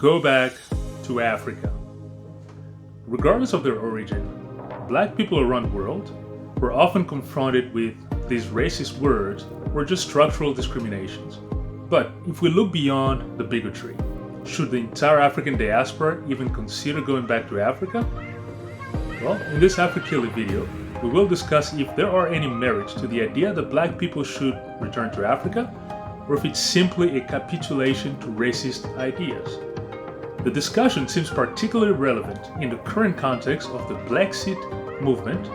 Go back to Africa. Regardless of their origin, Black people around the world were often confronted with these racist words or just structural discriminations. But if we look beyond the bigotry, should the entire African diaspora even consider going back to Africa? Well, in this AfriKili video, we will discuss if there are any merits to the idea that Black people should return to Africa, or if it's simply a capitulation to racist ideas. The discussion seems particularly relevant in the current context of the Blaxit movement,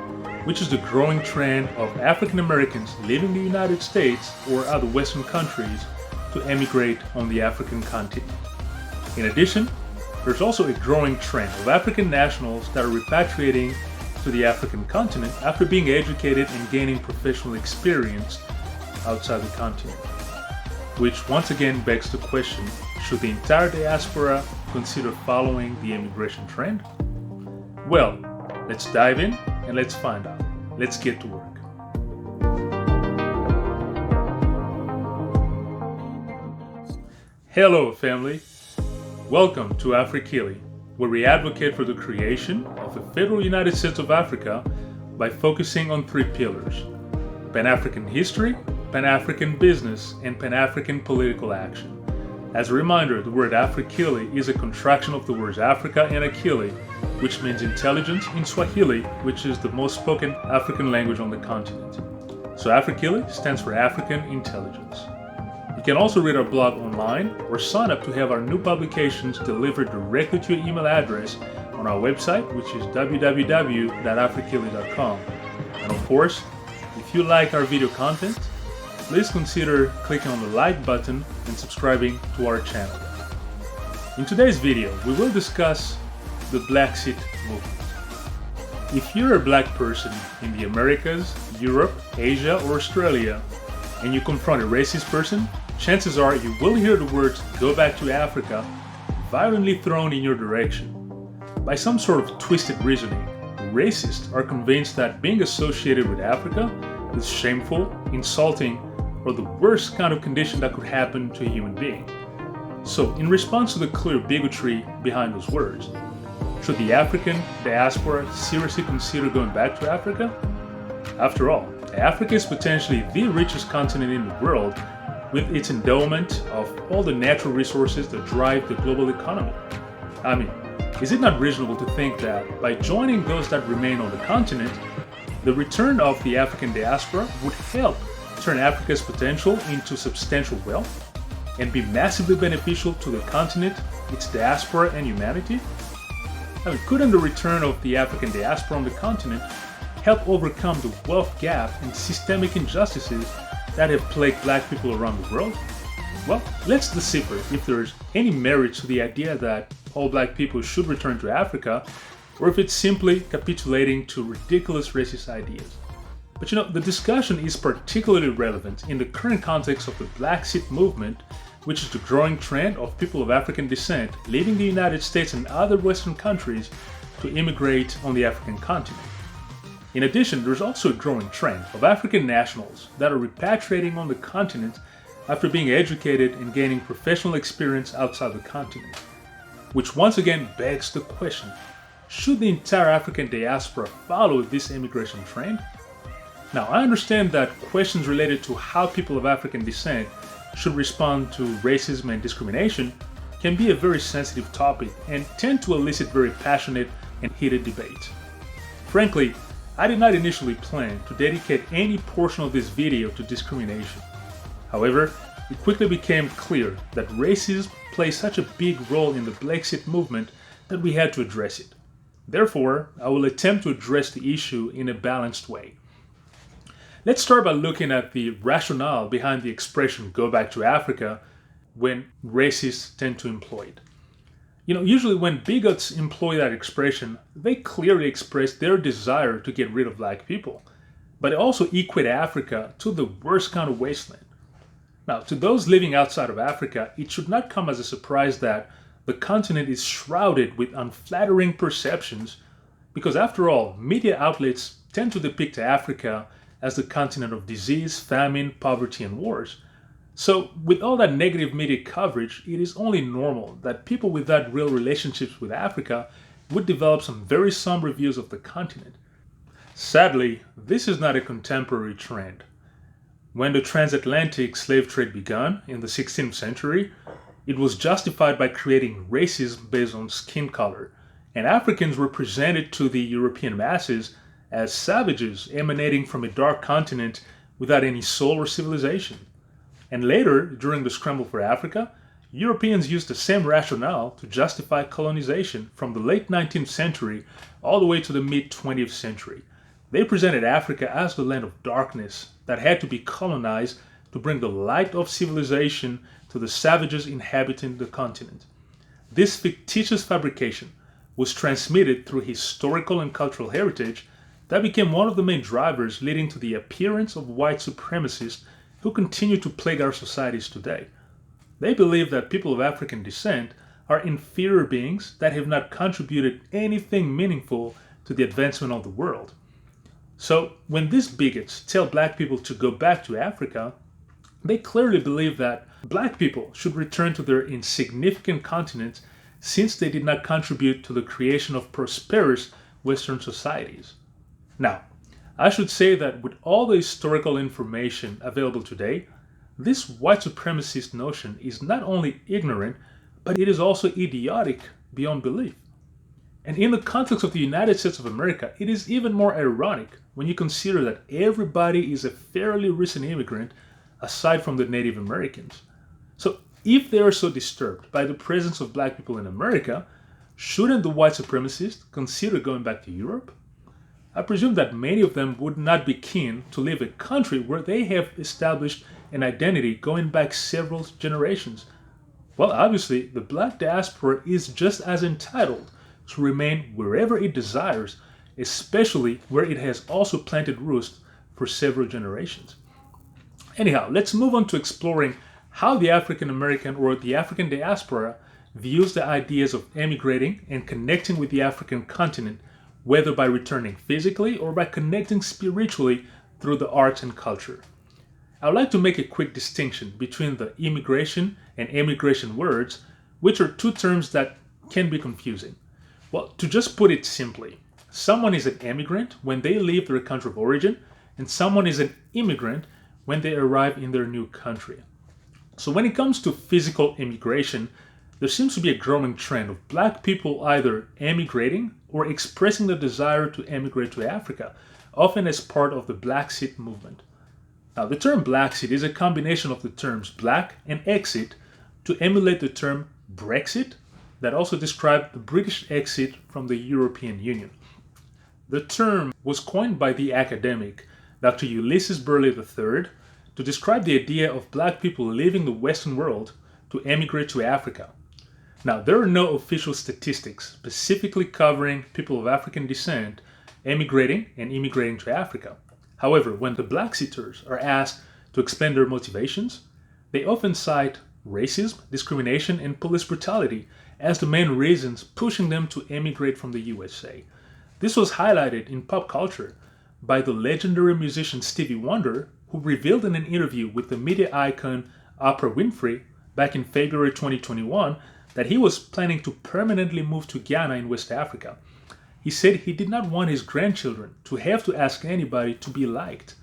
which is the growing trend of African Americans leaving the United States or other Western countries to emigrate on the African continent. In addition, there's also a growing trend of African nationals that are repatriating to the African continent after being educated and gaining professional experience outside the continent. Which once again begs the question, should the entire diaspora consider following the immigration trend? Well, let's dive in and let's find out. Let's get to work. Hello family, welcome to AfriKili, where we advocate for the creation of a federal United States of Africa by focusing on three pillars: Pan-African history, Pan-African business, and Pan-African political action. As a reminder, the word AfriKili is a contraction of the words Africa and Akili, which means intelligence in Swahili, which is the most spoken African language on the continent. So AfriKili stands for African Intelligence. You can also read our blog online or sign up to have our new publications delivered directly to your email address on our website, which is www.afrikili.com. And of course, if you like our video content, please consider clicking on the like button and subscribing to our channel. In today's video, we will discuss the Blaxit movement. If you're a Black person in the Americas, Europe, Asia, or Australia, and you confront a racist person, chances are you will hear the words "go back to Africa" violently thrown in your direction. By some sort of twisted reasoning, racists are convinced that being associated with Africa is shameful, insulting, or the worst kind of condition that could happen to a human being. So, in response to the clear bigotry behind those words, should the African diaspora seriously consider going back to Africa? After all, Africa is potentially the richest continent in the world, with its endowment of all the natural resources that drive the global economy. I mean, is it not reasonable to think that by joining those that remain on the continent, the return of the African diaspora would help turn Africa's potential into substantial wealth and be massively beneficial to the continent, its diaspora, and humanity? I mean, couldn't the return of the African diaspora on the continent help overcome the wealth gap and systemic injustices that have plagued Black people around the world? Well, let's decipher if there's any merit to the idea that all Black people should return to Africa, or if it's simply capitulating to ridiculous racist ideas. But the discussion is particularly relevant in the current context of the Blaxit movement, which is the growing trend of people of African descent leaving the United States and other Western countries to immigrate on the African continent. In addition, there's also a growing trend of African nationals that are repatriating on the continent after being educated and gaining professional experience outside the continent, which once again begs the question, should the entire African diaspora follow this immigration trend? Now, I understand that questions related to how people of African descent should respond to racism and discrimination can be a very sensitive topic and tend to elicit very passionate and heated debate. Frankly, I did not initially plan to dedicate any portion of this video to discrimination. However, it quickly became clear that racism plays such a big role in the Blaxit movement that we had to address it. Therefore, I will attempt to address the issue in a balanced way. Let's start by looking at the rationale behind the expression "go back to Africa" when racists tend to employ it. Usually when bigots employ that expression, they clearly express their desire to get rid of Black people, but they also equate Africa to the worst kind of wasteland. Now, to those living outside of Africa, it should not come as a surprise that the continent is shrouded with unflattering perceptions, because after all, media outlets tend to depict Africa as the continent of disease, famine, poverty, and wars. So, with all that negative media coverage, it is only normal that people without real relationships with Africa would develop some very somber views of the continent. Sadly, this is not a contemporary trend. When the transatlantic slave trade began in the 16th century, it was justified by creating racism based on skin color, and Africans were presented to the European masses as savages emanating from a dark continent without any soul or civilization. And later, during the scramble for Africa, Europeans used the same rationale to justify colonization from the late 19th century all the way to the mid 20th century. They presented Africa as the land of darkness that had to be colonized to bring the light of civilization to the savages inhabiting the continent. This fictitious fabrication was transmitted through historical and cultural heritage that became one of the main drivers leading to the appearance of white supremacists who continue to plague our societies today. They believe that people of African descent are inferior beings that have not contributed anything meaningful to the advancement of the world. So, when these bigots tell black people to go back to Africa, they clearly believe that black people should return to their insignificant continent since they did not contribute to the creation of prosperous Western societies. Now, I should say that with all the historical information available today, this white supremacist notion is not only ignorant, but it is also idiotic beyond belief. And in the context of the United States of America, it is even more ironic when you consider that everybody is a fairly recent immigrant aside from the Native Americans. So if they are so disturbed by the presence of black people in America, shouldn't the white supremacists consider going back to Europe? I presume that many of them would not be keen to leave a country where they have established an identity going back several generations. Well, obviously, the black diaspora is just as entitled to remain wherever it desires, especially where it has also planted roots for several generations. Anyhow, let's move on to exploring how the African American or the African diaspora views the ideas of emigrating and connecting with the African continent, whether by returning physically or by connecting spiritually through the arts and culture. I would like to make a quick distinction between the immigration and emigration words, which are two terms that can be confusing. Well, to just put it simply, someone is an emigrant when they leave their country of origin, and someone is an immigrant when they arrive in their new country. So when it comes to physical immigration, there seems to be a growing trend of black people either emigrating or expressing the desire to emigrate to Africa, often as part of the Blaxit movement. Now, the term Blaxit is a combination of the terms black and exit to emulate the term Brexit that also described the British exit from the European Union. The term was coined by the academic Dr. Ulysses Burley III to describe the idea of black people leaving the Western world to emigrate to Africa. Now, there are no official statistics specifically covering people of African descent emigrating and immigrating to Africa. However, when the Blaxiters are asked to explain their motivations, they often cite racism, discrimination, and police brutality as the main reasons pushing them to emigrate from the USA. This was highlighted in pop culture by the legendary musician Stevie Wonder, who revealed in an interview with the media icon Oprah Winfrey back in February 2021 that he was planning to permanently move to Ghana in West Africa. He said he did not want his grandchildren to have to ask anybody to be liked.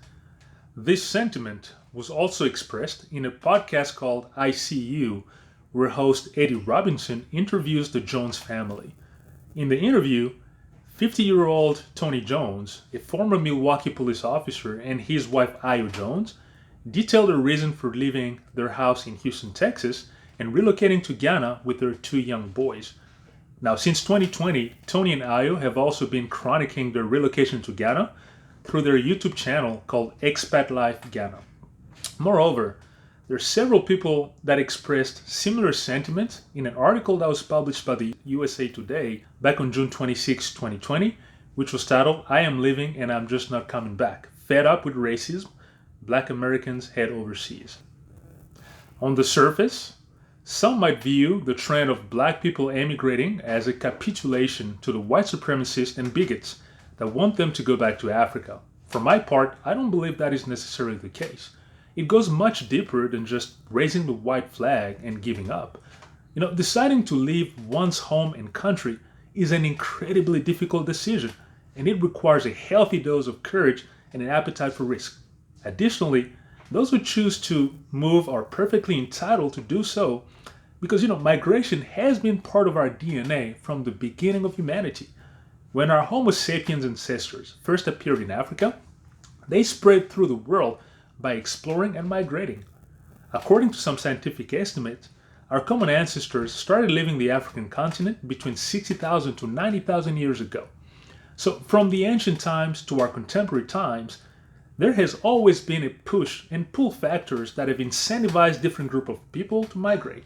This sentiment was also expressed in a podcast called I See You, where host Eddie Robinson interviews the Jones family. In the interview, 50-year-old Tony Jones, a former Milwaukee police officer, and his wife Ayo Jones detailed the reason for leaving their house in Houston, Texas, and relocating to Ghana with their two young boys. Now, since 2020, Tony and Ayo have also been chronicling their relocation to Ghana through their YouTube channel called Expat Life Ghana. Moreover, there are several people that expressed similar sentiments in an article that was published by the USA Today back on June 26, 2020, which was titled, "I Am Leaving and I'm Just Not Coming Back. Fed Up with Racism, Black Americans Head Overseas." On the surface, some might view the trend of black people emigrating as a capitulation to the white supremacists and bigots that want them to go back to Africa. For my part, I don't believe that is necessarily the case. it goes much deeper than just raising the white flag and giving up. Deciding to leave one's home and country is an incredibly difficult decision, and it requires a healthy dose of courage and an appetite for risk. Additionally, those who choose to move are perfectly entitled to do so because, migration has been part of our DNA from the beginning of humanity. When our Homo sapiens ancestors first appeared in Africa, they spread through the world by exploring and migrating. According to some scientific estimates, our common ancestors started leaving the African continent between 60,000 to 90,000 years ago. So from the ancient times to our contemporary times, there has always been a push and pull factors that have incentivized different groups of people to migrate.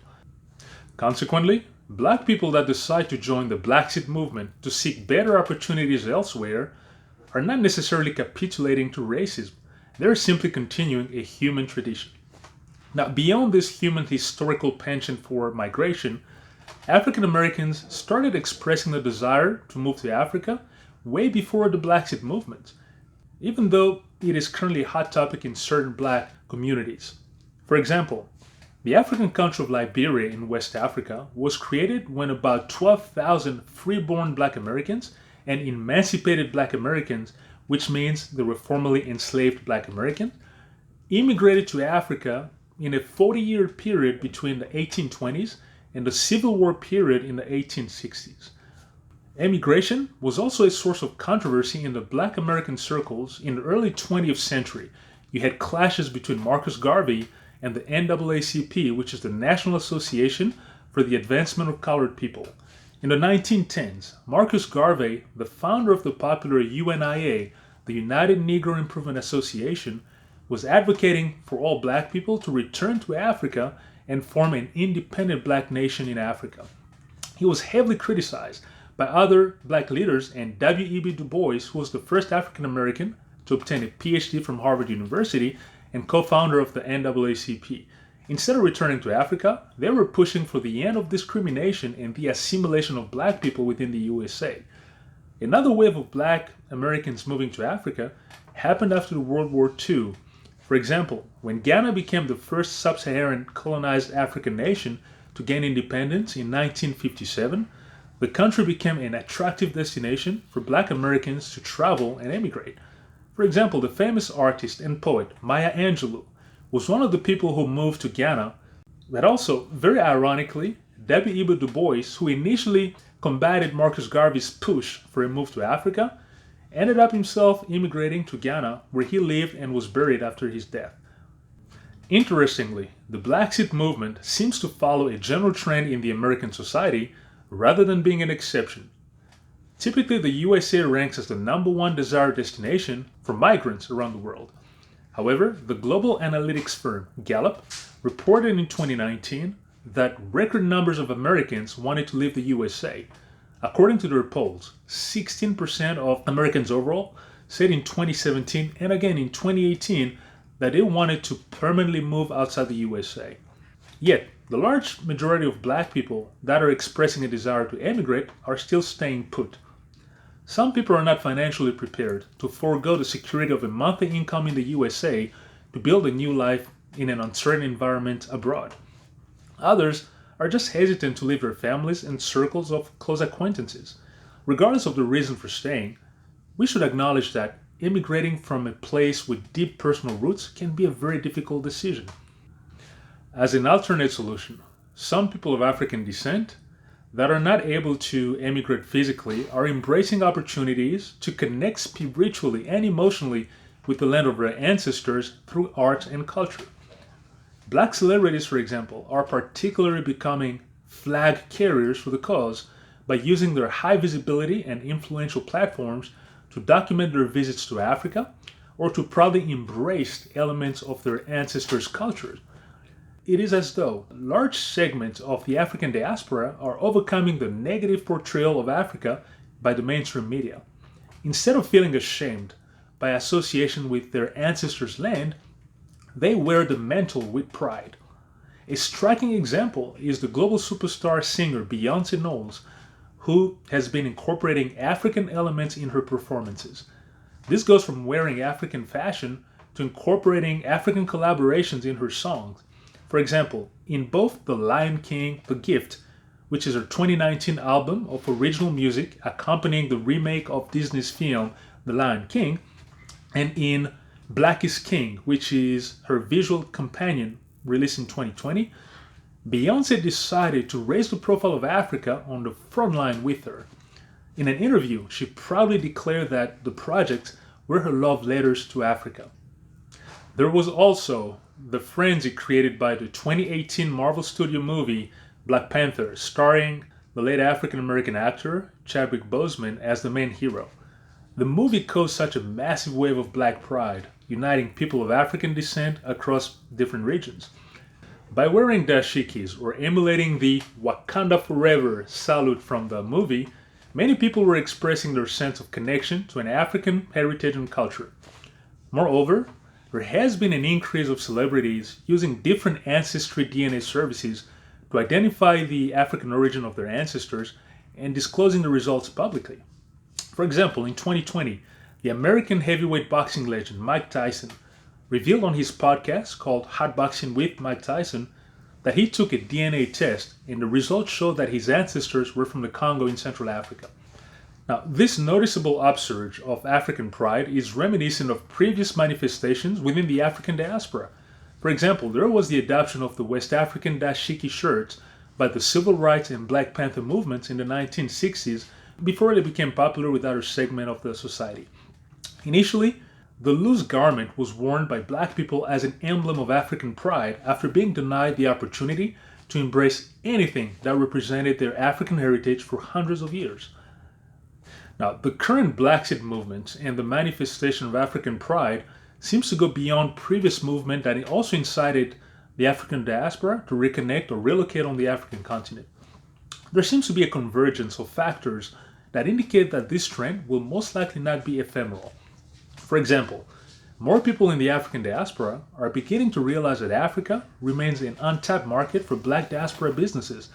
Consequently, Black people that decide to join the Blaxit movement to seek better opportunities elsewhere are not necessarily capitulating to racism. They're simply continuing a human tradition. Now, beyond this human historical penchant for migration, African Americans started expressing the desire to move to Africa way before the Blaxit movement, even though it is currently a hot topic in certain Black communities. For example, the African country of Liberia in West Africa was created when about 12,000 freeborn Black Americans and emancipated Black Americans, which means they were formerly enslaved Black Americans, immigrated to Africa in a 40-year period between the 1820s and the Civil War period in the 1860s. Emigration was also a source of controversy in the Black American circles in the early 20th century. You had clashes between Marcus Garvey and the NAACP, which is the National Association for the Advancement of Colored People. In the 1910s, Marcus Garvey, the founder of the popular UNIA, the United Negro Improvement Association, was advocating for all Black people to return to Africa and form an independent Black nation in Africa. He was heavily criticized by other Black leaders, and W.E.B. Du Bois, who was the first African American to obtain a PhD from Harvard University and co-founder of the NAACP. Instead of returning to Africa, they were pushing for the end of discrimination and the assimilation of Black people within the USA. Another wave of Black Americans moving to Africa happened after World War II. For example, when Ghana became the first sub-Saharan colonized African nation to gain independence in 1957, the country became an attractive destination for Black Americans to travel and emigrate. For example, the famous artist and poet Maya Angelou was one of the people who moved to Ghana, but also, very ironically, W.E.B. Du Bois, who initially combated Marcus Garvey's push for a move to Africa, ended up himself immigrating to Ghana, where he lived and was buried after his death. Interestingly, the Blaxit movement seems to follow a general trend in the American society rather than being an exception. Typically, the USA ranks as the #1 desired destination for migrants around the world. However, the global analytics firm Gallup reported in 2019 that record numbers of Americans wanted to leave the USA. According to their polls, 16% of Americans overall said in 2017 and again in 2018 that they wanted to permanently move outside the USA. Yet, the large majority of Black people that are expressing a desire to emigrate are still staying put. Some people are not financially prepared to forego the security of a monthly income in the USA to build a new life in an uncertain environment abroad. Others are just hesitant to leave their families and circles of close acquaintances. Regardless of the reason for staying, we should acknowledge that immigrating from a place with deep personal roots can be a very difficult decision. As an alternate solution, some people of African descent that are not able to emigrate physically are embracing opportunities to connect spiritually and emotionally with the land of their ancestors through art and culture. Black celebrities, for example, are particularly becoming flag carriers for the cause by using their high visibility and influential platforms to document their visits to Africa or to proudly embrace elements of their ancestors' cultures. It is as though large segments of the African diaspora are overcoming the negative portrayal of Africa by the mainstream media. Instead of feeling ashamed by association with their ancestors' land, they wear the mantle with pride. A striking example is the global superstar singer Beyoncé Knowles, who has been incorporating African elements in her performances. This goes from wearing African fashion to incorporating African collaborations in her songs. For example, in both The Lion King, The Gift, which is her 2019 album of original music accompanying the remake of Disney's film The Lion King, and in Black is King, which is her visual companion released in 2020, Beyoncé decided to raise the profile of Africa on the front line with her. In an interview, she proudly declared that the projects were her love letters to Africa. There was also the frenzy created by the 2018 Marvel Studio movie Black Panther, starring the late African-American actor Chadwick Boseman as the main hero. The movie caused such a massive wave of black pride, uniting people of African descent across different regions. By wearing dashikis or emulating the Wakanda Forever salute from the movie, many people were expressing their sense of connection to an African heritage and culture. Moreover, there has been an increase of celebrities using different ancestry DNA services to identify the African origin of their ancestors and disclosing the results publicly. For example, in 2020, the American heavyweight boxing legend Mike Tyson revealed on his podcast called Hot Boxing with Mike Tyson that he took a DNA test and the results showed that his ancestors were from the Congo in Central Africa. Now, this noticeable upsurge of African pride is reminiscent of previous manifestations within the African diaspora. For example, there was the adoption of the West African dashiki shirts by the civil rights and Black Panther movements in the 1960s before they became popular with other segments of the society. Initially, the loose garment was worn by black people as an emblem of African pride after being denied the opportunity to embrace anything that represented their African heritage for hundreds of years. Now, the current Blaxit movement and the manifestation of African pride seems to go beyond previous movement that also incited the African diaspora to reconnect or relocate on the African continent. There seems to be a convergence of factors that indicate that this trend will most likely not be ephemeral. For example, more people in the African diaspora are beginning to realize that Africa remains an untapped market for black diaspora businesses,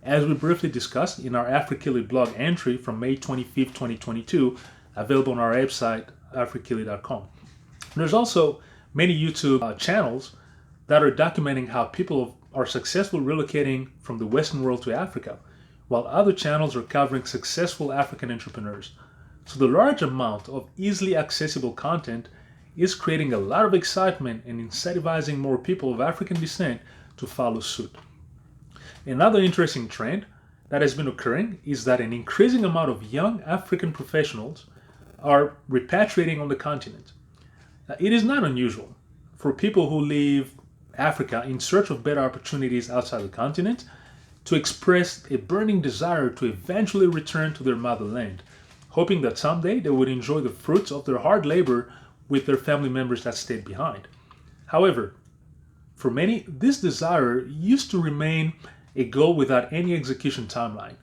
as we briefly discussed in our AfriKili blog entry from May 25, 2022, available on our website, afrikili.com. There's also many YouTube channels that are documenting how people are successfully relocating from the Western world to Africa, while other channels are covering successful African entrepreneurs. So the large amount of easily accessible content is creating a lot of excitement and incentivizing more people of African descent to follow suit. Another interesting trend that has been occurring is that an increasing amount of young African professionals are repatriating on the continent. It is not unusual for people who leave Africa in search of better opportunities outside the continent to express a burning desire to eventually return to their motherland, hoping that someday they would enjoy the fruits of their hard labor with their family members that stayed behind. However, for many, this desire used to remain a goal without any execution timeline.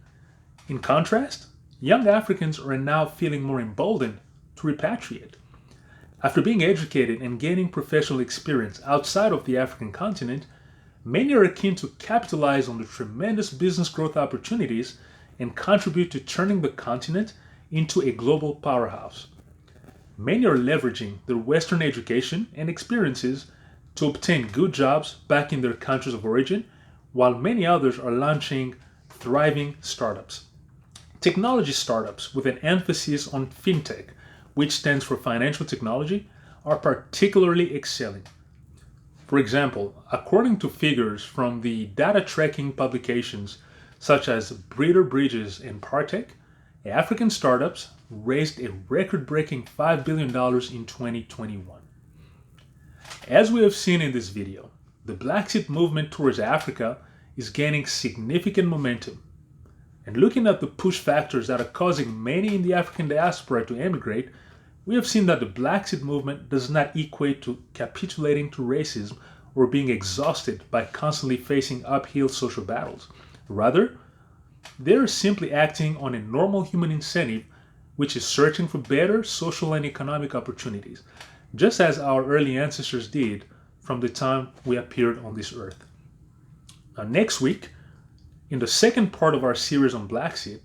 In contrast, young Africans are now feeling more emboldened to repatriate. After being educated and gaining professional experience outside of the African continent, many are keen to capitalize on the tremendous business growth opportunities and contribute to turning the continent into a global powerhouse. Many are leveraging their Western education and experiences to obtain good jobs back in their countries of origin, while many others are launching thriving startups. Technology startups with an emphasis on fintech, which stands for financial technology, are particularly excelling. For example, according to figures from the data tracking publications such as Breeder Bridges and Partech, African startups raised a record-breaking $5 billion in 2021. As we have seen in this video, the Blaxit movement towards Africa is gaining significant momentum. And looking at the push factors that are causing many in the African diaspora to emigrate, we have seen that the Blaxit movement does not equate to capitulating to racism or being exhausted by constantly facing uphill social battles. Rather, they are simply acting on a normal human incentive, which is searching for better social and economic opportunities, just as our early ancestors did from the time we appeared on this earth. Now, next week, in the second part of our series on Blaxit,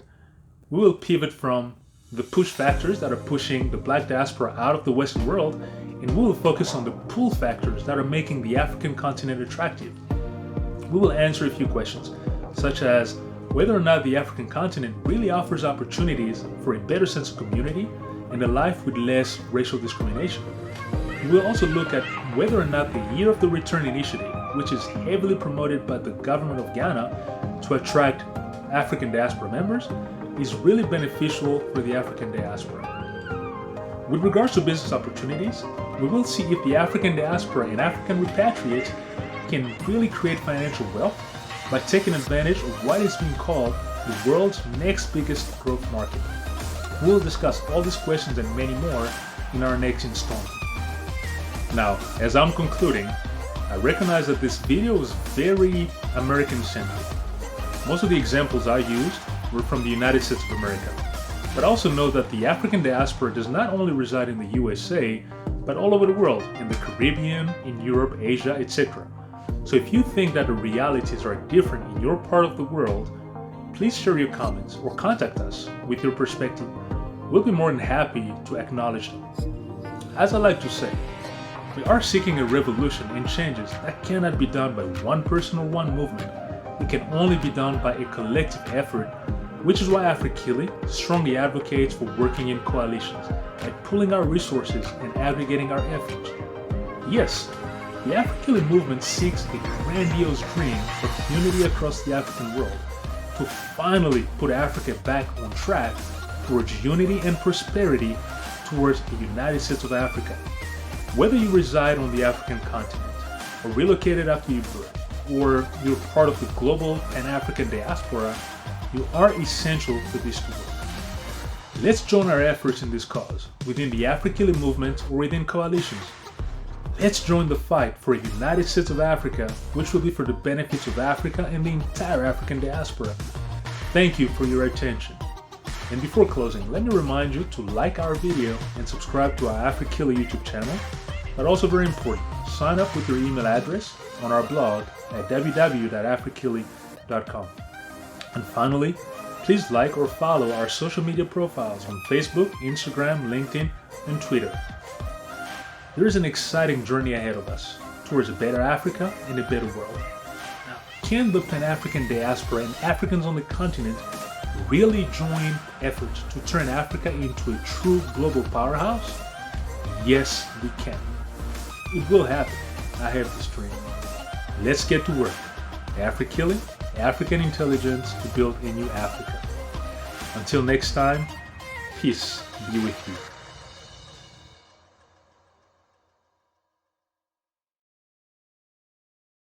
we will pivot from the push factors that are pushing the black diaspora out of the Western world and and we will focus on the pull factors that are making the African continent attractive. We will answer a few questions, such as whether or not the African continent really offers opportunities for a better sense of community and a life with less racial discrimination. We will also look at whether or not the Year of the Return initiative, which is heavily promoted by the government of Ghana to attract African diaspora members, is really beneficial for the African diaspora. With regards to business opportunities, we will see if the African diaspora and African repatriates can really create financial wealth by taking advantage of what is being called the world's next biggest growth market. We will discuss all these questions and many more in our next installment. Now, as I'm concluding, I recognize that this video was very American-centric. Most of the examples I used were from the United States of America, but also know that the African diaspora does not only reside in the USA, but all over the world, in the Caribbean, in Europe, Asia, etc. So if you think that the realities are different in your part of the world, please share your comments or contact us with your perspective. We'll be more than happy to acknowledge them. As I like to say, we are seeking a revolution and changes that cannot be done by one person or one movement. It can only be done by a collective effort, which is why AfriKili strongly advocates for working in coalitions, by pooling our resources and aggregating our efforts. Yes, the AfriKili movement seeks a grandiose dream of unity across the African world, to finally put Africa back on track towards unity and prosperity towards the United States of Africa. Whether you reside on the African continent, or relocated after your birth, or you're part of the global Pan-African diaspora, you are essential for this to work. Let's join our efforts in this cause, within the AfriKili movement or within coalitions. Let's join the fight for a United States of Africa, which will be for the benefits of Africa and the entire African diaspora. Thank you for your attention. And before closing, let me remind you to like our video and subscribe to our AfriKili YouTube channel, but also very important, sign up with your email address on our blog at www.afrikili.com. And finally, please like or follow our social media profiles on Facebook, Instagram, LinkedIn, and Twitter. There is an exciting journey ahead of us towards a better Africa and a better world. Now, can the Pan-African diaspora and Africans on the continent really join efforts to turn Africa into a true global powerhouse? Yes, we can. It will happen. I have this dream. Let's get to work. AfriKili, African intelligence to build a new Africa. Until next time, peace be with you.